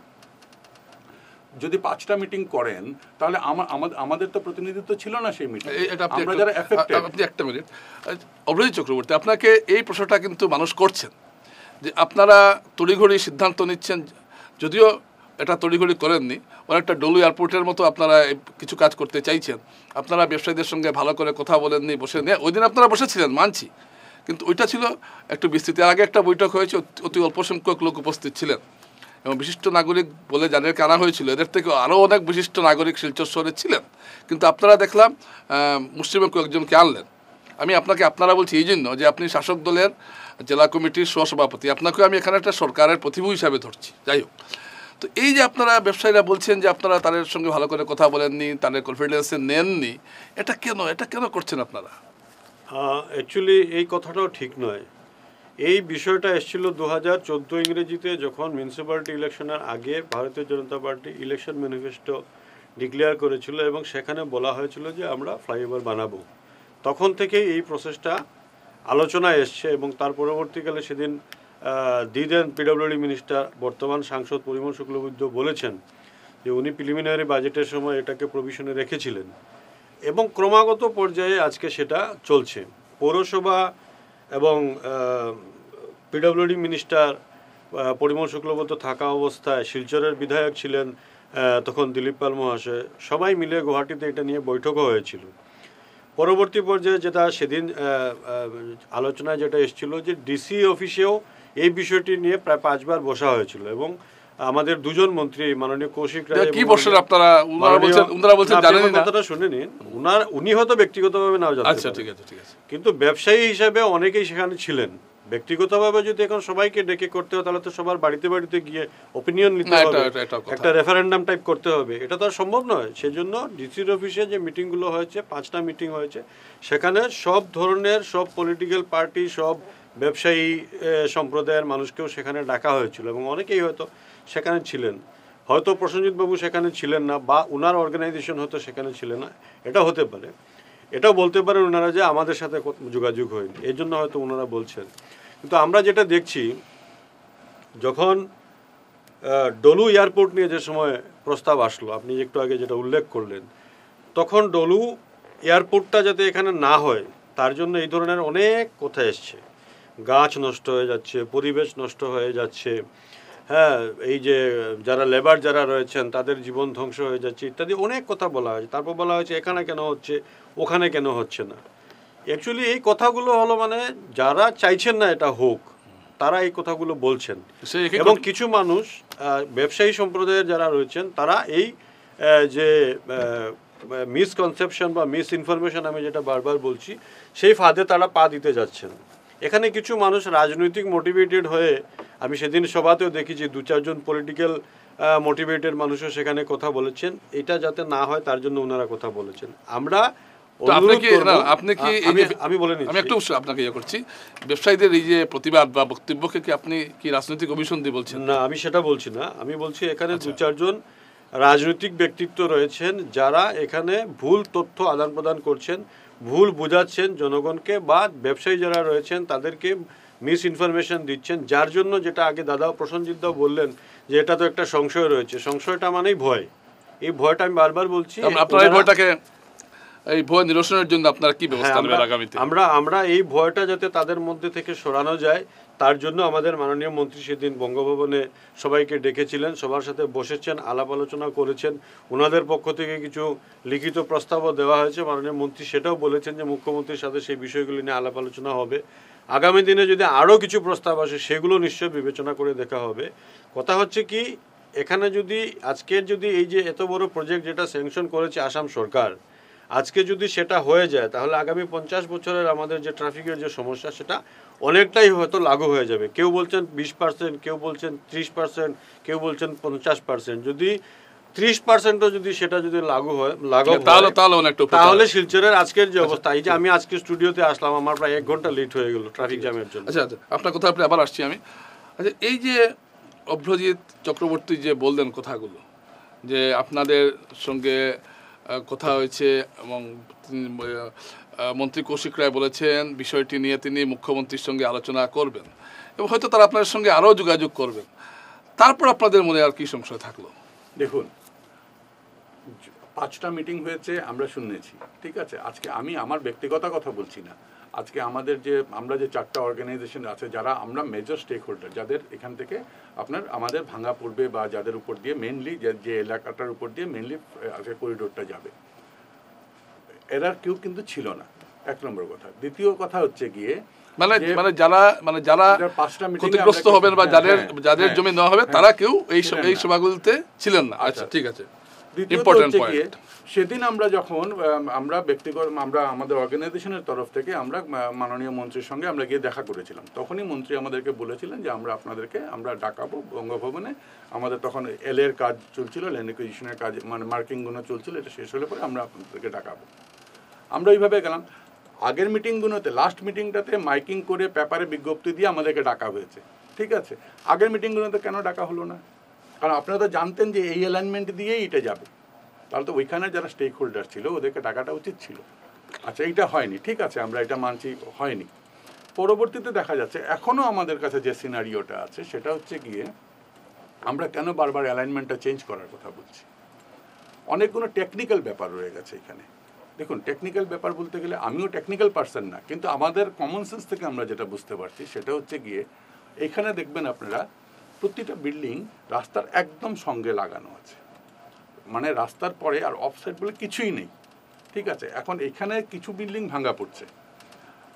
যদি 5টা মিটিং করেন তাহলে আমাদের তো প্রতিনিধিত্ব ছিল না সেই মিটিং। আমরা যারা এফেক্টেড। আপনি একটা মিনিট, অভিজিৎ চক্রবর্তী, আপনাকে এই প্রশ্নটা কিন্তু মানুষ করছেন যে আপনারা তড়িঘড়ি সিদ্ধান্ত নিচ্ছেন, যদিও এটা তড়িঘড়ি করেননি, অনেকটা ডলু এয়ারপোর্টের মতো আপনারা কিছু কাজ করতে চাইছেন। আপনারা ব্যবসায়ীদের সঙ্গে ভালো করে কথা বলেননি, বসে নিয়ে ওই দিন আপনারা বসেছিলেন মানছি, কিন্তু ওইটা ছিল একটু বিস্তৃতি। আগে একটা বৈঠক হয়েছে, অতি অল্প সংখ্যক লোক উপস্থিত ছিলেন এবং বিশিষ্ট নাগরিক বলে যাদেরকে আনা হয়েছিল এদের থেকে আরও অনেক বিশিষ্ট নাগরিক শিলচর শহরে ছিলেন, কিন্তু আপনারা দেখলাম মুসলিমের কয়েকজনকে আনলেন। আমি আপনারা বলছি এই জন্য যে আপনি শাসক দলের জেলা কমিটির সহসভাপতি, আপনাকেও আমি এখানে একটা সরকারের প্রতিভূ হিসাবে ধরছি। যাই হোক, তো এই যে আপনারা ব্যবসায়ীরা বলছেন যে আপনারা তাদের সঙ্গে ভালো করে কথা বলেননি, তাদের কনফিডেন্সে নেননি, এটা কেন করছেন আপনারা? অ্যাকচুয়ালি এই কথাটাও ঠিক নয়। এই বিষয়টা এসেছিল 2014 ইংরেজিতে, যখন মিউনিসিপ্যালিটি ইলেকশনের আগে ভারতীয় জনতা পার্টি ইলেকশন ম্যানিফেস্টো ডিক্লেয়ার করেছিল এবং সেখানে বলা হয়েছিল যে আমরা ফ্লাইওভার বানাবো। তখন থেকেই এই প্রসেসটা আলোচনায় এসছে এবং তার পরবর্তীকালে সেদিন দিদেন পিডব্লিউডি মিনিস্টার, বর্তমান সাংসদ পরিমল শুক্লবৈদ্য বলেছেন যে উনি প্রিলিমিনারি বাজেটের সময় এটাকে প্রভিশনে রেখেছিলেন এবং ক্রমাগত পর্যায়ে আজকে সেটা চলছে। পৌরসভা এবং পিডব্লিউডি মিনিস্টার পরিমল শুক্লবৈদ্য থাকা অবস্থায়, শিলচরের বিধায়ক ছিলেন তখন দিলীপ পাল মহাশয়, সবাই মিলে গুয়াহাটিতে এটা নিয়ে বৈঠকও হয়েছিল। পরবর্তী পর্যায়ে যেটা সেদিন আলোচনায় যেটা এসেছিল যে ডিসি অফিসেও এই বিষয়টি নিয়ে প্রায় 5 বার বসা হয়েছিল এবং আমাদের দুজন মন্ত্রী মাননীয় কৌশিক রায়, কি বলছেন আপনারা? উনারা বলছেন জানেন না, কথাটা শুনে নিন। উনি হয়তো ব্যক্তিগতভাবে নাও জানেন, আচ্ছা ঠিক আছে, কিন্তু ব্যবসায়ী হিসাবে অনেকেই সেখানে ছিলেন। ব্যক্তিগতভাবে যদি এখন সবাইকে ডেকে করতে হয় তাহলে তো সবার বাড়িতে বাড়িতে গিয়ে ওপিনিয়ন নিতে হবে, একটা রেফারেন্ডাম টাইপ করতে হবে, এটা তো আর সম্ভব নয়। সেজন্য ডিসির অফিসে যে মিটিংগুলো হয়েছে, 5টা মিটিং হয়েছে, সেখানে সব ধরনের, সব পলিটিক্যাল পার্টি, সব ব্যবসায়ী সম্প্রদায়ের মানুষকেও সেখানে ডাকা হয়েছিল এবং অনেকেই হয়তো সেখানে ছিলেন। হয়তো প্রসেনজিৎ বাবু সেখানে ছিলেন না বা উনার অর্গানাইজেশন হয়তো সেখানে ছিলেন না, এটা হতে পারে। এটাও বলতে পারেন ওনারা যে আমাদের সাথে যোগাযোগ হয়নি, এই জন্য হয়তো ওনারা বলছেন। কিন্তু আমরা যেটা দেখছি, যখন ডলু এয়ারপোর্ট নিয়ে যে সময় প্রস্তাব আসলো, আপনি একটু আগে যেটা উল্লেখ করলেন, তখন ডলু এয়ারপোর্টটা যাতে এখানে না হয় তার জন্য এই ধরনের অনেক কথা এসছে। গাছ নষ্ট হয়ে যাচ্ছে, পরিবেশ নষ্ট হয়ে যাচ্ছে, হ্যাঁ, এই যে যারা লেবার যারা রয়েছেন তাদের জীবন ধ্বংস হয়ে যাচ্ছে ইত্যাদি অনেক কথা বলা হয়েছে। তারপর বলা হয়েছে এখানে কেন হচ্ছে, ওখানে কেন হচ্ছে না। অ্যাকচুয়ালি এই কথাগুলো হলো মানে যারা চাইছেন না এটা হোক তারা এই কথাগুলো বলছেন এবং কিছু মানুষ ব্যবসায়ী সম্প্রদায়ের যারা রয়েছেন তারা এই যে মিসকনসেপশন বা মিস ইনফরমেশন আমি যেটা বারবার বলছি সেই ফাঁদে তারা পা দিতে যাচ্ছেন। এখানে কিছু মানুষ রাজনৈতিক মোটিভেটেড হয়ে, আমি সেদিন সভাতেও দেখেছি 2-4 জন পলিটিক্যাল মোটিভেটেড মানুষও সেখানে কথা বলেছেন। এটা যাতে না হয় তার জন্য ওনারা কথা বলেছেন। আমরা আমি বলে নিচ্ছি, আমি একটু আপনাকে ইয়ে করছি, ব্যবসায়ীদের এই যে প্রতিবাদ বা বক্তব্যকে কি আপনি কি রাজনৈতিক অভিসন্ধি বলছেন? না, আমি সেটা বলছি না। আমি বলছি এখানে 2-4 জন রাজনৈতিক ব্যক্তিত্ব রয়েছেন যারা এখানে ভুল তথ্য আদান প্রদান করছেন, ভুল বোঝাচ্ছেন জনগণকে, বা ব্যবসায়ী যারা রয়েছেন তাদেরকে মিস ইনফরমেশন দিচ্ছেন, যার জন্য যেটা আগে দাদা প্রসেনজিৎ দাও বললেন যে এটা তো একটা সংশয় রয়েছে। সংশয়টা মানেই ভয়। এই ভয়টা আমি বারবার বলছি। আপনারা এই ভয়টাকে, এই ভয় নিরসনের জন্য আপনারা কি ব্যবস্থা নেবেন আগামীতে? আমরা এই ভয়টা যাতে তাদের মধ্যে থেকে সরানো যায় তার জন্য আমাদের মাননীয় মন্ত্রী সেদিন বঙ্গভবনে সবাইকে ডেকেছিলেন, সবার সাথে বসেছেন, আলাপ আলোচনা করেছেন। ওনাদের পক্ষ থেকে কিছু লিখিত প্রস্তাবও দেওয়া হয়েছে। মাননীয় মন্ত্রী সেটাও বলেছেন যে মুখ্যমন্ত্রীর সাথে সেই বিষয়গুলি নিয়ে আলাপ আলোচনা হবে। আগামী দিনে যদি আরও কিছু প্রস্তাব আসে সেগুলো নিশ্চয়ই বিবেচনা করে দেখা হবে। কথা হচ্ছে কি, এখানে যদি আজকের যদি এই যে এত বড় প্রজেক্ট যেটা স্যাংশন করেছে আসাম সরকার, আজকে যদি সেটা হয়ে যায় তাহলে আগামী 50 বছরের আমাদের যে ট্রাফিকের যে সমস্যা সেটা অনেকটাই হয়তো লাগু হয়ে যাবে। কেউ বলছেন 20%, কেউ বলছেন 30%, কেউ বলছেন 50%। যদি 30%ও যদি সেটা যদি লাগু হয় তাহলে শিলচরের আজকের যে অবস্থা, এই যে আমি আজকে স্টুডিওতে আসলাম, আমার প্রায় 1 ঘন্টা লেট হয়ে গেল ট্রাফিক জ্যামের জন্য। আচ্ছা, আপনার কথা আপনি আবার আসছি আমি। আচ্ছা, এই যে অভ্রজিৎ চক্রবর্তী যে বললেন কথাগুলো, যে আপনাদের সঙ্গে কথা হয়েছে এবং মন্ত্রী কৌশিক রায় বলেছেন বিষয়টি নিয়ে তিনি মুখ্যমন্ত্রীর সঙ্গে আলোচনা করবেন এবং হয়তো তারা আপনাদের সঙ্গে আরও যোগাযোগ করবেন, তারপর আপনাদের মনে আর কি সংশয় থাকলো? দেখুন, 5টা মিটিং হয়েছে আমরা শুনেছি, ঠিক আছে। আজকে আমি আমার ব্যক্তিগত কথা বলছি না, আজকে আমরা যে 4টা অর্গানাইজেশন আছে যারা আমরা মেজর স্টেক হোল্ডার, যাদের এখান থেকে আমাদের ভাঙা পড়বে বা যাদের উপর দিয়ে মেনলি যে এলাকাটার উপর দিয়ে মেনলি করিডোরটা যাবে, এরা কেউ কিন্তু ছিল না, 1 নম্বর কথা। দ্বিতীয় কথা হচ্ছে গিয়ে যারা ক্ষতিগ্রস্ত হবেন বা যাদের জমি নেওয়া হবে তারা কেউ এই সভাগুলোতে ছিলেন না। আচ্ছা, ঠিক আছে। সেদিন আমরা যখন আমাদের অর্গানাইজেশনের তরফ থেকে আমরা মাননীয় মন্ত্রীর সঙ্গে আমরা গিয়ে দেখা করেছিলাম, তখনই মন্ত্রী আমাদেরকে বলেছিলেন যে আমরা ডাকাবো বঙ্গভবনে। আমাদের তখন এর কাজ চলছিল, ল্যান্ড একুইজিশনের কাজ, মানে মার্কিংগুলো চলছিল, এটা শেষ হলে পরে আমরা আপনাদেরকে ডাকাবো। আমরা ওইভাবে গেলাম। আগের মিটিংগুলোতে, লাস্ট মিটিংটাতে মাইকিং করে পেপারে বিজ্ঞপ্তি দিয়ে আমাদেরকে ডাকা হয়েছে, ঠিক আছে। আগের মিটিংগুলোতে কেন ডাকা হলো না? কারণ আপনারা তো জানতেন যে এই অ্যালাইনমেন্ট দিয়েই এটা যাবে, তাহলে তো ওইখানে যারা স্টেক হোল্ডার ছিল ওদেরকে ডাকাটা উচিত ছিল। আচ্ছা, এইটা হয়নি, ঠিক আছে, আমরা এটা মানছি, হয়নি। পরবর্তীতে দেখা যাচ্ছে এখনও আমাদের কাছে যে সিনারিওটা আছে সেটা হচ্ছে গিয়ে আমরা কেন বারবার অ্যালাইনমেন্টটা চেঞ্জ করার কথা বলছি। অনেকগুলো টেকনিক্যাল ব্যাপার রয়ে গেছে এখানে। দেখুন, টেকনিক্যাল ব্যাপার বলতে গেলে আমিও টেকনিক্যাল পার্সন না, কিন্তু আমাদের কমন সেন্স থেকে আমরা যেটা বুঝতে পারছি সেটা হচ্ছে গিয়ে এখানে দেখবেন আপনারা প্রতিটা বিল্ডিং রাস্তার একদম সঙ্গে লাগানো আছে, মানে রাস্তার পরে আর অফসাইড বলে কিছুই নেই, ঠিক আছে। এখন এখানে কিছু বিল্ডিং ভাঙা পড়ছে,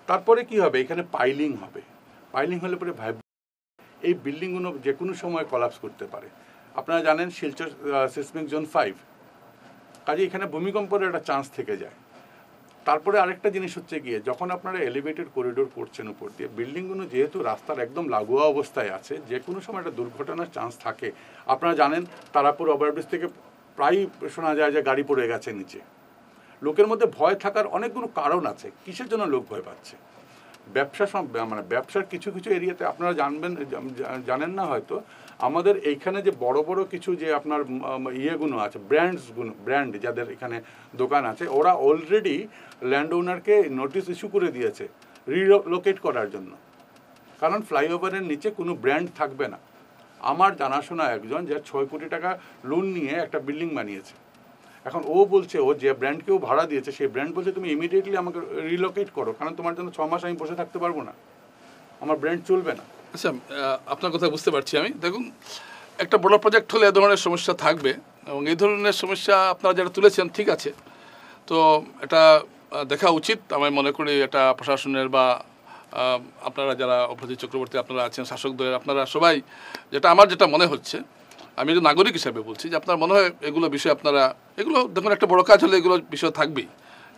তারপরে কি হবে, এখানে পাইলিং হবে। পাইলিং হলে পরে এই বিল্ডিংগুলো যে কোনো সময় কলাপস করতে পারে। আপনারা জানেন শিলচর সিসমিক জোন 5, কাজে এখানে ভূমিকম্পের একটা চান্স থেকে যায়। তারপরে আরেকটা জিনিস হচ্ছে গিয়ে যখন আপনারা এলিভেটেড করিডোর করছেন উপর দিয়ে, বিল্ডিংগুলো যেহেতু রাস্তার একদম লাগোয়া অবস্থায় আছে, যে কোনো সময় একটা দুর্ঘটনার চান্স থাকে। আপনারা জানেন তারাপুর ওভারব্রিজ থেকে প্রায় শোনা যায় যে গাড়ি পড়ে গেছে নিচে। লোকের মধ্যে ভয় থাকার অনেকগুলো কারণ আছে। কিসের জন্য লোক ভয় পাচ্ছে? ব্যবসার কিছু কিছু এরিয়াতে আপনারা জানেন না হয়তো, আমাদের এইখানে যে বড় বড় কিছু যে আপনার ইয়েগুলো আছে, ব্র্যান্ড যাদের এখানে দোকান আছে, ওরা অলরেডি ল্যান্ড ওনারকে নোটিশ ইস্যু করে দিয়েছে রিলোকেট করার জন্য, কারণ ফ্লাইওভারের নিচে কোনো ব্র্যান্ড থাকবে না। আমার জানাশোনা একজন যে 6 কোটি টাকা লোন নিয়ে একটা বিল্ডিং বানিয়েছে। এখন ও বলছে, ও যে ব্র্যান্ডকেও ভাড়া দিয়েছে সেই ব্র্যান্ড বলছে তুমি ইমিডিয়েটলি আমাকে রিলোকেট করো, কারণ তোমার জন্য 6 মাস আমি বসে থাকতে পারবো না, আমার ব্র্যান্ড চলবে না। আচ্ছা, আপনার কথা বুঝতে পারছি আমি। দেখুন, একটা বড় প্রজেক্ট হলে এ ধরনের সমস্যা থাকবে এবং এই ধরনের সমস্যা আপনারা যারা তুলেছেন, ঠিক আছে, তো এটা দেখা উচিত। আমি মনে করি এটা প্রশাসনের বা আপনারা যারা অভ্রজিৎ চক্রবর্তী আপনারা আছেন শাসক দলের, আপনারা সবাই, আমার যেটা মনে হচ্ছে, আমি যে নাগরিক হিসাবে বলছি, যে আপনার মনে হয় এগুলো বিষয়ে এগুলো দেখুন, একটা বড় কাজ হলে এগুলো বিষয় থাকবেই।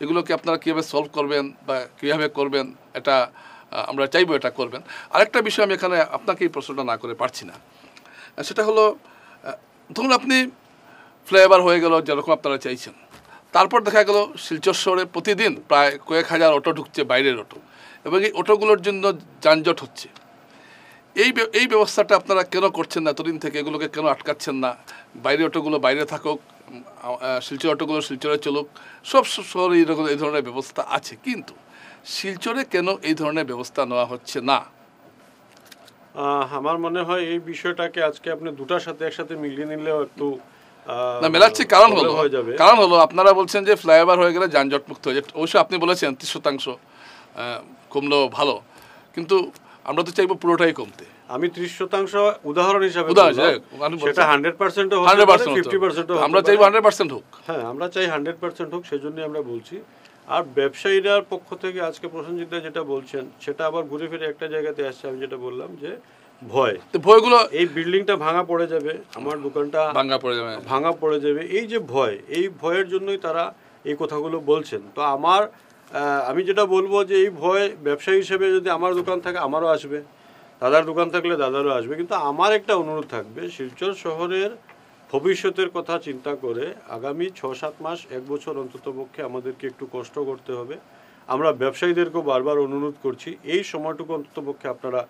এগুলোকে আপনারা কীভাবে সলভ করবেন বা কীভাবে করবেন এটা আমরা চাইবো এটা করবেন। আরেকটা বিষয় আমি এখানে আপনাকে এই প্রশ্নটা না করে পারছি না, সেটা হলো ধরুন আপনি ফ্লাইওভার হয়ে গেল যেরকম আপনারা চাইছেন, তারপর দেখা গেল শিলচর শহরে প্রতিদিন প্রায় কয়েক হাজার অটো ঢুকছে, বাইরের অটো, এবং এই অটোগুলোর জন্য যানজট হচ্ছে। এই ব্যবস্থাটা আপনারা কেন করছেন না এতদিন থেকে? এগুলোকে কেন আটকাচ্ছেন না? বাইরে অটোগুলো বাইরে থাকুক, শিলচর অটোগুলো শিলচরে চলুক। সব শহরে এই ধরনের ব্যবস্থা আছে, কিন্তু শিলচরে কেন এই ধরনের ব্যবস্থা নেওয়া হচ্ছে না? আমার মনে হয় এই বিষয়টাকে আজকে আপনি দুটার সাথে একসাথে মিলিয়ে নিলেও একটু না মেলাচ্ছি। কারণ হলো আপনারা বলছেন যে ফ্লাইওভার হয়ে গেলে যানজট মুক্ত হয়ে যায়। অবশ্যই আপনি বলেছেন 30% কমলেও ভালো, কিন্তু আমরা তো চাইবো পুরোটাই কমতে। আমি 30% উদাহরণ হিসাবে সেটা 100% 50% আমরা চাইবো 100% হোক। হ্যাঁ, আমরা চাই 100% হোক, সেজন্যই আমরা বলছি। আর ব্যবসায়ীরার পক্ষ থেকে আজকে প্রসেনজিৎ দা যেটা বলছেন সেটা আবার ঘুরে ফিরে একটা জায়গাতে আসছে, আমি যেটা বললাম যে ভয়, ভয়গুলো এই বিল্ডিংটা ভাঙা পড়ে যাবে, আমার দোকানটা ভাঙা পড়ে যাবে, এই যে ভয়, এই ভয়ের জন্যই তারা এই কথাগুলো বলছেন। তো আমি যেটা বলবো যে এই ভয় ব্যবসায়ী হিসেবে যদি আমার দোকান থাকে আমারও আসবে, দাদার দোকান থাকলে দাদারও আসবে। কিন্তু আমার একটা অনুরোধ থাকবে, শিলচর শহরের ভবিষ্যতের কথা চিন্তা করে আগামী 6-7 মাস 1 বছর অন্ততপক্ষে আমাদেরকে একটু কষ্ট করতে হবে। আমরা ব্যবসায়ীদেরকেও বারবার অনুরোধ করছি এই সময়টুকু অন্ততপক্ষে আপনারা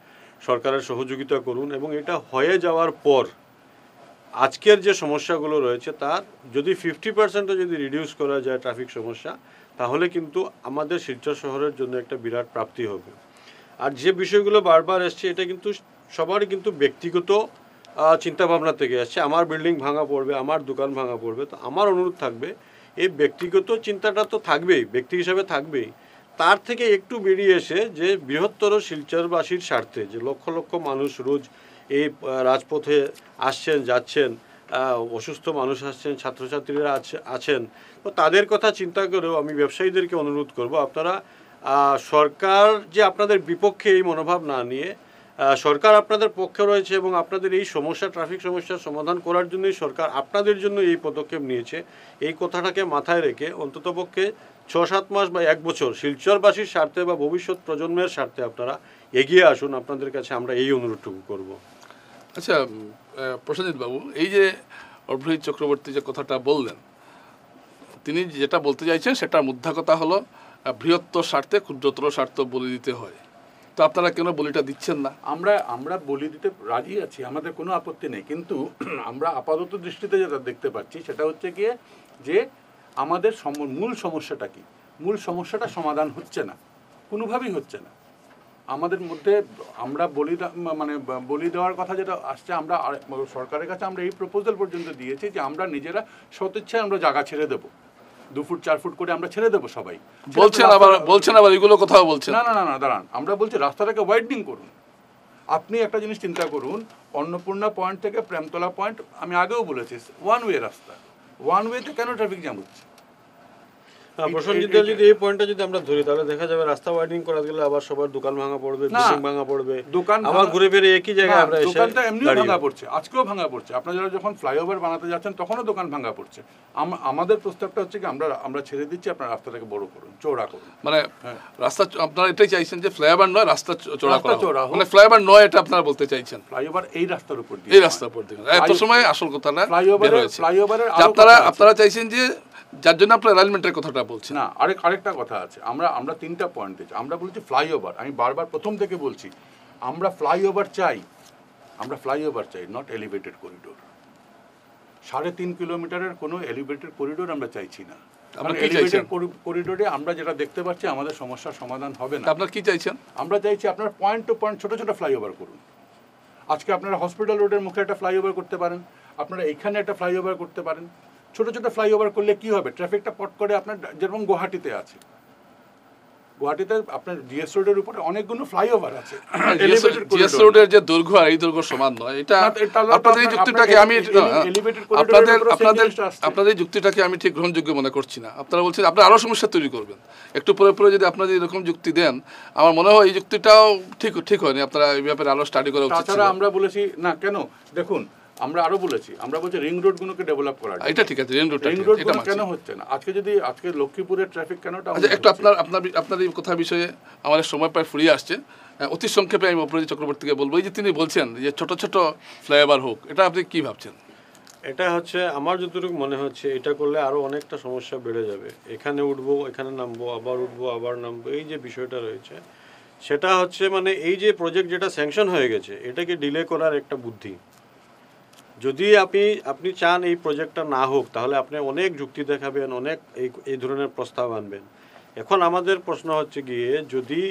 সরকারের সহযোগিতা করুন, এবং এটা হয়ে যাওয়ার পর আজকের যে সমস্যাগুলো রয়েছে তার যদি 50% যদি রিডিউস করা যায় ট্রাফিক সমস্যা, তাহলে কিন্তু আমাদের শিলচর শহরের জন্য একটা বিরাট প্রাপ্তি হবে। আর যে বিষয়গুলো বারবার আসছে এটা কিন্তু সবারই কিন্তু ব্যক্তিগত চিন্তাভাবনা থেকে আসছে, আমার বিল্ডিং ভাঙা পড়বে, আমার দোকান ভাঙা পড়বে। তো আমার অনুরোধ থাকবে, এই ব্যক্তিগত চিন্তাটা তো থাকবেই, ব্যক্তি হিসাবে থাকবেই, তার থেকে একটু বেরিয়ে এসে যে বৃহত্তর শিলচরবাসীর স্বার্থে, যে লক্ষ লক্ষ মানুষ রোজ এই রাজপথে আসছেন যাচ্ছেন, অসুস্থ মানুষ আসছেন, ছাত্রছাত্রীরা আছেন, তো তাদের কথা চিন্তা করেও আমি ব্যবসায়ীদেরকে অনুরোধ করব, আপনারা সরকার যে আপনাদের বিপক্ষে এই মনোভাব না নিয়ে, সরকার আপনাদের পক্ষে রয়েছে এবং আপনাদের এই সমস্যা, ট্রাফিক সমস্যার সমাধান করার জন্যই সরকার আপনাদের জন্য এই পদক্ষেপ নিয়েছে। এই কথাটাকে মাথায় রেখে অন্ততপক্ষে 6-7 মাস বা 1 বছর শিলচরবাসীর স্বার্থে বা ভবিষ্যৎ প্রজন্মের স্বার্থে আপনারা এগিয়ে আসুন, আপনাদের কাছে আমরা এই অনুরোধটুকু করব। আচ্ছা প্রসেনজিৎ বাবু, এই যে অভিজিৎ চক্রবর্তী যে কথাটা বললেন, তিনি যেটা বলতে চাইছেন সেটার মুদ্রা কথা হলো বৃহত্তর স্বার্থে ক্ষুদ্রতর স্বার্থ বলি দিতে হয়। তো আপনারা কেন বলিটা দিচ্ছেন না? আমরা বলি দিতে রাজি আছি, আমাদের কোনো আপত্তি নেই, কিন্তু আমরা আপাতত দৃষ্টিতে যেটা দেখতে পাচ্ছি সেটা হচ্ছে গিয়ে যে আমাদের মূল সমস্যাটা কি, মূল সমস্যাটা সমাধান হচ্ছে না, কোনোভাবেই হচ্ছে না। আমাদের মধ্যে আমরা বলি দেওয়ার কথা যেটা আসছে, আমরা সরকারের কাছে আমরা এই প্রপোজাল পর্যন্ত দিয়েছি যে আমরা নিজেরা সদিচ্ছায় আমরা জায়গা ছেড়ে দেবো, 2 ফুট 4 ফুট করে আমরা ছেড়ে দেবো। সবাই বলছেন আবার এগুলো কথাও বলছেন। না দাঁড়ান, আমরা বলছি রাস্তাটাকে ওয়াইডনিং করুন। আপনি একটা জিনিস চিন্তা করুন, অন্নপূর্ণা পয়েন্ট থেকে প্রেমতলা পয়েন্ট, আমি আগেও বলেছি 1 ওয়ে রাস্তা, 1 ওয়েতে কেন ট্রাফিক জ্যাম হচ্ছে? প্রসেনজিৎ যদি এই পয়েন্টটা যদি আমরা ধরি তাহলে দেখা যাবে রাস্তা ওয়াইডনিং করা গেলে আবার সবার দোকান ভাঙা পড়বে, বিল্ডিং ভাঙা পড়বে, দোকান আবার ঘুরে ফিরে একই জায়গায় আমরা এসে দোকানটা এমনিও ভাঙা পড়ছে, আজকেও ভাঙা পড়ছে। আপনারা যখন ফ্লাইওভার বানাতে যাচ্ছেন তখনও দোকান ভাঙা পড়ছে। আমাদের প্রস্তাবটা হচ্ছে কি, আমরা ছেড়ে দিচ্ছি, আপনার রাস্তাটাকে বড় করুন, চওড়া করুন। মানে রাস্তা আপনারা এটাই চাইছেন যে ফ্লাইওভার নয়, রাস্তা চওড়া করা, মানে ফ্লাইওভার নয় এটা আপনারা বলতে চাইছেন। ফ্লাইওভার এই রাস্তার উপর দিয়ে, এই রাস্তার উপর দিয়ে এত সময় আসল কথা না, ফ্লাইওভারের আপনারা চাইছেন যে যার জন্য আপনারা অ্যালাইনমেন্টের কথাটা বলছেন না। আরেকটা কথা আছে, আমরা 3টা পয়েন্ট দিচ্ছি। আমরা বলছি ফ্লাইওভার, আমি বারবার প্রথম থেকে বলছি আমরা ফ্লাইওভার চাই, নট এলিভেটেড করিডোর। 3.5 কিলোমিটারের কোনো এলিভেটেড করিডোর আমরা চাইছি না। এলিভেটেড করিডোরে আমরা যেটা দেখতে পাচ্ছি আমাদের সমস্যার সমাধান হবে না। আপনারা কি চাইছেন? আমরা চাইছি আপনারা পয়েন্ট টু পয়েন্ট ছোট ছোট ফ্লাইওভার করুন। আজকে আপনারা হসপিটাল রোডের মুখে একটা ফ্লাইওভার করতে পারেন, আপনারা এইখানে একটা ফ্লাইওভার করতে পারেন। ছোট ছোট ফ্লাইওভার করলে কি হবে, ট্রাফিকটা পট করে আপনার, যেরকম গুয়াহাটিতে আছে, গুয়াহাটিতে আপনার জিএস রোডের উপরে অনেকগুলো ফ্লাইওভার আছে। জিএস রোডের যে দৈর্ঘ্য আর এই দৈর্ঘ্য সমান নয়, এটা আপনাদের এই যুক্তিটাকে আপনাদের যুক্তিটাকে আমি ঠিক গ্রহণযোগ্য মনে করছি না। আপনারা বলছেন আপনারা আরো সমস্যা তৈরি করবেন, একটু পরে যদি আপনারা এরকম যুক্তি দেন, আমার মনে হয় এই যুক্তিটাও ঠিক হয়নি। আপনারা এই ব্যাপারে আরো স্টাডি করা উচিত। তাছাড়া আমরা বলেছি না, কেন দেখুন, আমরা আরো বলেছি, আমরা বলছি রিং রোড গুলোকে ডেভেলপ করা। এটা ঠিক আছে, রিং রোড কেন হচ্ছে না? আজকে লক্ষ্মীপুরের ট্রাফিক কেনটা? আচ্ছা, একটু আপনার এই কথা বিষয়ে আমাদের সময় প্রায় ফুরিয়ে আসছে। অতি সংক্ষেপে আমি অপরাজিৎ চক্রবর্তীকে বলবো, এই যে তিনি বলছেন যে ছোট ছোট ফ্লাইওভার হোক, এটা আপনি কি ভাবছেন? এটা হচ্ছে আমার যতটুকু মনে হচ্ছে এটা করলে আরো অনেকটা সমস্যা বেড়ে যাবে। এখানে উঠবো, এখানে নামবো, আবার উঠবো, আবার নামবো, এই যে বিষয়টা রয়েছে সেটা হচ্ছে মানে এই যে প্রজেক্ট যেটা স্যাংশন হয়ে গেছে এটাকে ডিলে করার একটা বুদ্ধি। যদি আপনি চান এই প্রজেক্টটা না হোক তাহলে আপনি অনেক যুক্তি দেখাবেন, অনেক এই ধরনের প্রস্তাব আনবেন। এখন আমাদের প্রশ্ন হচ্ছে গিয়ে, যদি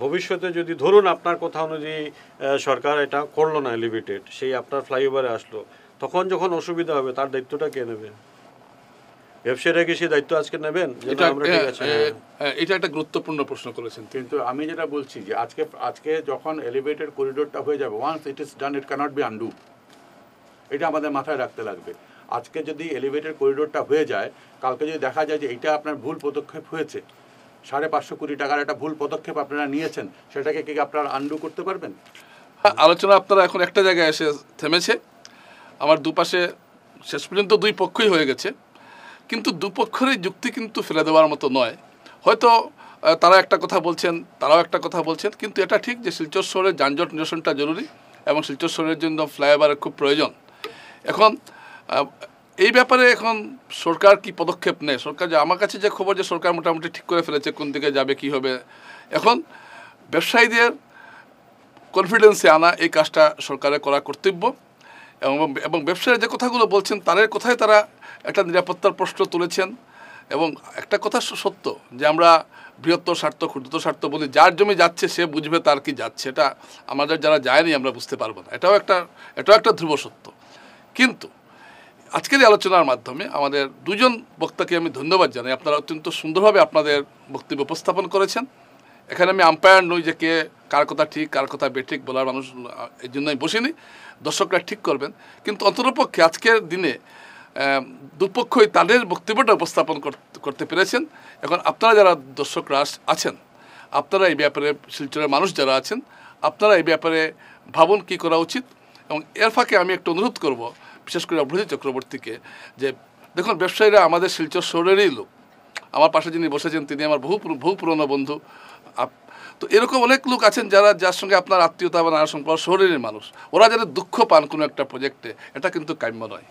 ভবিষ্যতে যদি ধরুন আপনার কথা অনুযায়ী সরকার এটা করলো না, এলিভেটেড, সেই আপনার ফ্লাইওভারে আসলো, তখন যখন অসুবিধা হবে তার দায়িত্বটা কে নেবে? ব্যবসায়ীরা কি সেই দায়িত্ব আজকে নেবেন যে এটা না, আমরা ঠিক আছে, এটা একটা গুরুত্বপূর্ণ প্রশ্ন করেছেন। কিন্তু আমি যেটা বলছি যে আজকে যখন এলিভেটেড করিডোরটা হয়ে যাবে, once it is done it cannot be undo. এটা আমাদের মাথায় রাখতে লাগবে। আজকে যদি এলিভেটেড করিডোরটা হয়ে যায়, কালকে যদি দেখা যায় যে এটা আপনার ভুল পদক্ষেপ হয়েছে, 550 কোটি টাকার একটা ভুল পদক্ষেপ আপনারা নিয়েছেন, সেটাকে কি আপনারা আনডু করতে পারবেন? আলোচনা আপনারা এখন একটা জায়গায় এসে থেমেছে। আমার দুপাশে শেষ পর্যন্ত দুই পক্ষই হয়ে গেছে, কিন্তু দুপক্ষেরই যুক্তি কিন্তু ফেলে দেওয়ার মতো নয়। হয়তো তারা একটা কথা বলছেন, তারাও একটা কথা বলছেন, কিন্তু এটা ঠিক যে শিলচর শহরের যানজট নিরসনটা জরুরি এবং শিলচর শহরের জন্য ফ্লাইওভারের খুব প্রয়োজন। এখন এই ব্যাপারে এখন সরকার কি পদক্ষেপ নেয়, সরকার যে আমার কাছে যে খবর যে সরকার মোটামুটি ঠিক করে ফেলেছে কোন দিকে যাবে, কি হবে। এখন ব্যবসায়ীদের কনফিডেন্সে আনা এই কাজটা সরকারের করা কর্তব্য। এবং ব্যবসায়ীরা যে কথাগুলো বলছেন তাদের কথায় তারা একটা নিরাপত্তার প্রশ্ন তুলেছেন। এবং একটা কথা সত্য যে আমরা বৃহত্তর স্বার্থ ক্ষুদ্রতর স্বার্থ বলি, যার জমি যাচ্ছে সে বুঝবে তার কি যাচ্ছে, এটা আমাদের যারা যায়নি আমরা বুঝতে পারবো না। এটাও একটা ধ্রুব সত্য। কিন্তু আজকের এই আলোচনার মাধ্যমে আমাদের দুজন বক্তাকে আমি ধন্যবাদ জানাই। আপনারা অত্যন্ত সুন্দরভাবে আপনাদের বক্তব্য উপস্থাপন করেছেন। এখানে আমি আম্পায়ার নই যে কে কার কথা ঠিক কার কথা বেঠিক বলার মানুষ, এই জন্যই বসিনি। দর্শকরা ঠিক করবেন। কিন্তু অন্ততপক্ষে আজকের দিনে দুপক্ষই তাদের বক্তব্যটা উপস্থাপন করতে পেরেছেন। এখন আপনারা যারা দর্শকরা আছেন, আপনারা এই ব্যাপারে, শিলচরের মানুষ যারা আছেন, আপনারা এই ব্যাপারে ভাবুন কী করা উচিত। এবং এর ফাঁকে আমি একটা অনুরোধ করব, বিশেষ করে অভ্রজিৎ চক্রবর্তীকে, যে দেখুন ব্যবসায়ীরা আমাদের শিলচর শহরেরই লোক। আমার পাশে যিনি বসেছেন তিনি আমার বহু পুরনো বন্ধু। তো এরকম অনেক লোক আছেন যার সঙ্গে আপনার আত্মীয়তা বা নানা সম্পর্ক শহরের মানুষ, ওরা যারা দুঃখ পান কোনো একটা প্রজেক্টে, এটা কিন্তু কাম্য নয়।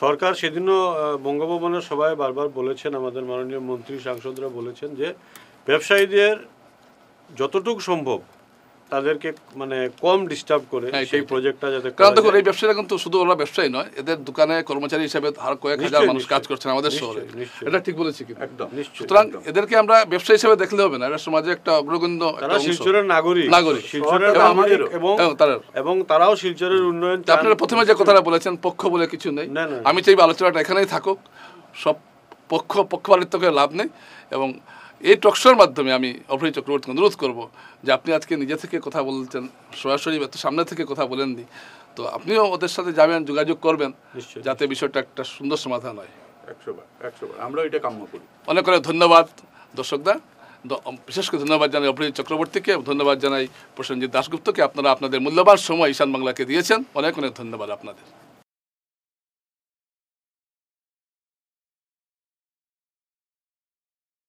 সরকার সেদিনও বঙ্গভবনের সভায় বারবার বলেছেন, আমাদের মাননীয় মন্ত্রী সাংসদরা বলেছেন যে ব্যবসায়ীদের যতটুকু সম্ভব তাদেরকে মানে কম ডিস্টার্ব করে সেই প্রজেক্টটা যাতে, কারণ দেখুন এই ব্যবসায়ীরা কিন্তু শুধু ওরা ব্যবসায়ী নয়, এদের দোকানে কর্মচারী হিসেবে আর কয়েক হাজার মানুষ কাজ করছেন আমাদের শহরে। এটা ঠিক বলেছি কিন্তু একদম। সুতরাং এদেরকে আমরা ব্যবসায়ী হিসেবে দেখলে হবে না, এটা সমাজে একটা অগ্রগণ্য, শিলচরের নাগরিক, শিলচরের এবং তারাও শিলচরের উন্নয়ন। আপনারা প্রথমে যে কথাটা বলেছেন পক্ষ বলে কিছু নেই, আমি চাইব আলোচনাটা এখানেই থাকুক, সব পক্ষপাতিত্ব করে লাভ নেই। এবং এই টকশোর মাধ্যমে আমি অভয় চক্রবর্তীকে অনুরোধ করব যে আপনি আজকে নিজে থেকে কথা বলছেন, সরাসরি এত সামনে থেকে কথা বলেননি, তো আপনিও ওদের সাথে যাবেন, যোগাযোগ করবেন, যাতে বিষয়টা একটা সুন্দর সমাধান হয়। 100 বার আমরা এটা কাম্য করি। অনেক অনেক ধন্যবাদ দর্শকরা, বিশেষ করে ধন্যবাদ জানাই অভয় চক্রবর্তীকে, ধন্যবাদ জানাই প্রসেনজিৎ দাশগুপ্তকে। আপনারা আপনাদের মূল্যবান সময় ঈশান বাংলাকে দিয়েছেন, অনেক অনেক ধন্যবাদ আপনাদের।